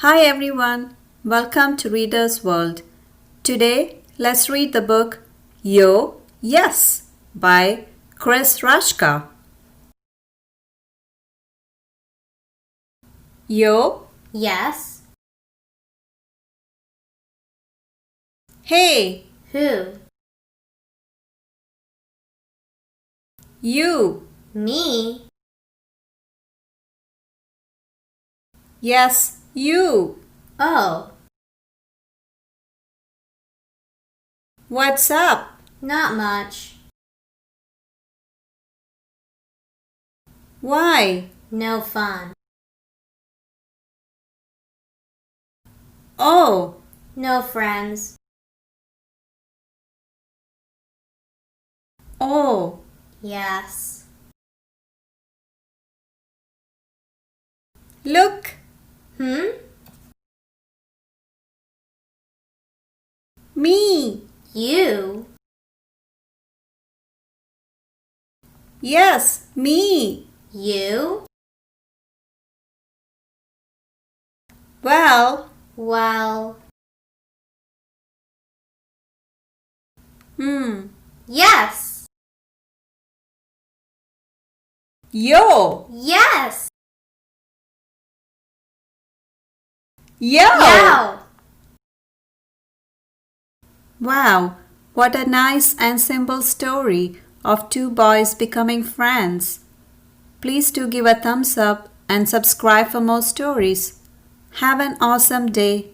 Hi everyone, welcome to Reader's World. Today, let's read the book Yo, Yes by Chris Raschka. Yo, Yes. hey, Who? you, Me? yes, you. Oh, What's up? not much. Why? No fun. Oh, No friends. oh, Yes. look, Hmm? me. You? Yes, me. You? Well, Well, hmm, yes. yo, Yes. yo. Yow. Wow, what a nice and simple story of two boys becoming friends. Please do give a thumbs up and subscribe for more stories. Have an awesome day.